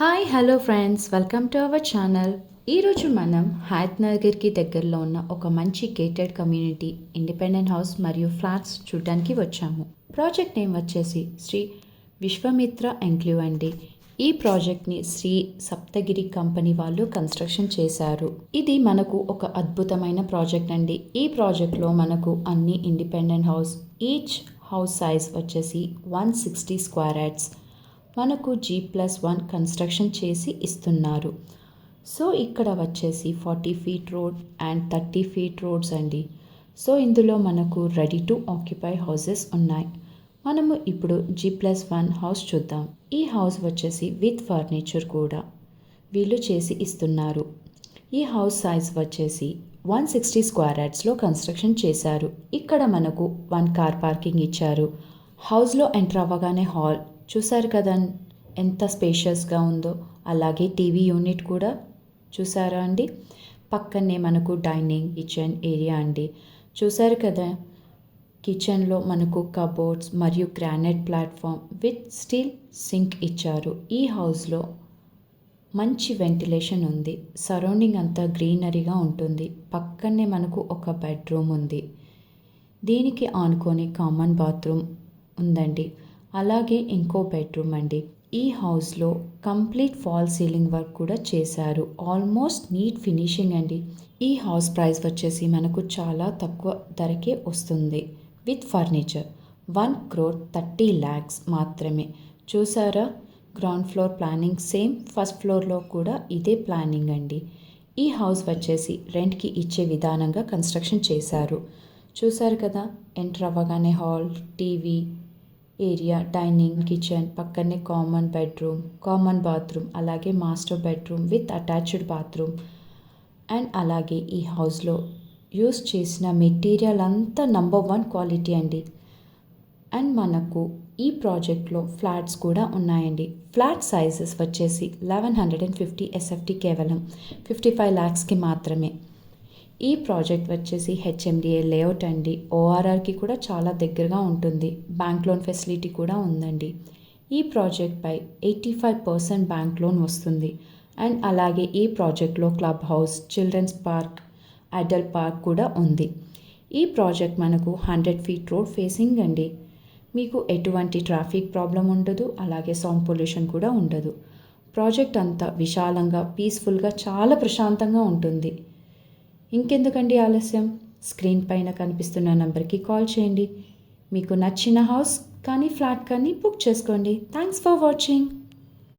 Hi hello friends, welcome to our channel. ఈరోజు మనం హయత్ నగర్కి దగ్గరలో ఉన్న ఒక మంచి గేటెడ్ కమ్యూనిటీ ఇండిపెండెంట్ హౌస్ మరియు ఫ్లాట్స్ చూడడానికి వచ్చాము. ప్రాజెక్ట్ నేమ్ వచ్చేసి శ్రీ విశ్వామిత్ర ఎంక్లేవ్ అండి. ఈ ప్రాజెక్ట్ని శ్రీ సప్తగిరి కంపెనీ వాళ్ళు కన్స్ట్రక్షన్ చేశారు. ఇది మనకు ఒక అద్భుతమైన ప్రాజెక్ట్ అండి. ఈ ప్రాజెక్ట్లో మనకు అన్ని independent house, each house size వచ్చేసి 160 స్క్వేర్ యార్డ్స్ మనకు G+1 కన్స్ట్రక్షన్ చేసి ఇస్తున్నారు. సో ఇక్కడ వచ్చేసి 40 feet road and 30 feet roads అండి. సో ఇందులో మనకు రెడీ టు ఆక్యుపై హౌసెస్ ఉన్నాయి. మనము ఇప్పుడు G+1 హౌస్ చూద్దాం. ఈ హౌస్ వచ్చేసి విత్ ఫర్నిచర్ కూడా వీళ్ళు చేసి ఇస్తున్నారు. ఈ హౌస్ సైజ్ వచ్చేసి 160 స్క్వేర్ యార్డ్స్లో కన్స్ట్రక్షన్ చేశారు. ఇక్కడ మనకు 1 కార్ పార్కింగ్ ఇచ్చారు. హౌస్లో ఎంటర్ అవ్వగానే హాల్ చూసారు కదా ఎంత స్పేషియస్గా ఉందో. అలాగే టీవీ యూనిట్ కూడా చూసారా అండి. పక్కనే మనకు డైనింగ్ కిచెన్ ఏరియా అండి. చూసారు కదా, కిచెన్లో మనకు కబోర్డ్స్ మరియు granite platform with steel sync ఇచ్చారు. ఈ హౌస్లో మంచి వెంటిలేషన్ ఉంది. సరౌండింగ్ అంతా గ్రీనరీగా ఉంటుంది. పక్కనే మనకు ఒక బెడ్రూమ్ ఉంది. దీనికి ఆనుకొని కామన్ బాత్రూమ్ ఉందండి. అలాగే ఇంకో బెడ్రూమ్ అండి. ఈ హౌస్లో కంప్లీట్ ఫాల్ సీలింగ్ వర్క్ కూడా చేశారు. ఆల్మోస్ట్ నీట్ ఫినిషింగ్ అండి. ఈ హౌస్ ప్రైస్ వచ్చేసి మనకు చాలా తక్కువ ధరకే వస్తుంది. విత్ ఫర్నిచర్ 1,30,00,000 మాత్రమే. చూసారా, ground floor planning same, first ఫ్లోర్లో కూడా ఇదే ప్లానింగ్ అండి. ఈ హౌస్ వచ్చేసి రెంట్కి ఇచ్చే విధానంగా కన్స్ట్రక్షన్ చేశారు. చూసారు కదా, ఎంటర్ అవ్వగానే hall, TV area, dining, kitchen, పక్కనే కామన్ బెడ్రూమ్, కామన్ బాత్రూమ్, అలాగే master bedroom with attached bathroom. And అలాగే ఈ హౌస్లో యూస్ చేసిన మెటీరియల్ అంతా నంబర్ 1 క్వాలిటీ అండి. అండ్ మనకు ఈ ప్రాజెక్ట్లో ఫ్లాట్స్ కూడా ఉన్నాయండి. ఫ్లాట్ సైజెస్ వచ్చేసి 1150 SFT, కేవలం 55 lakhsకి మాత్రమే. ఈ ప్రాజెక్ట్ వచ్చేసి HMDA లేఅవుట్ అండి. ORRకి కూడా చాలా దగ్గరగా ఉంటుంది. బ్యాంక్ లోన్ ఫెసిలిటీ కూడా ఉందండి. ఈ ప్రాజెక్ట్పై 85% బ్యాంక్ లోన్ వస్తుంది. అండ్ అలాగే ఈ ప్రాజెక్ట్లో club house, children's park, adult park కూడా ఉంది. ఈ ప్రాజెక్ట్ మనకు 100 ఫీట్ రోడ్ ఫేసింగ్ అండి. మీకు ఎటువంటి ట్రాఫిక్ ప్రాబ్లం ఉండదు. అలాగే సౌండ్ పొల్యూషన్ కూడా ఉండదు. ప్రాజెక్ట్ అంతా విశాలంగా, పీస్ఫుల్గా, చాలా ప్రశాంతంగా ఉంటుంది. ఇంకెందుకండి ఆలస్యం, స్క్రీన్ పైన కనిపిస్తున్న నెంబర్కి కాల్ చేయండి. మీకు నచ్చిన హౌస్ కానీ ఫ్లాట్ కానీ బుక్ చేసుకోండి. Thanks for watching.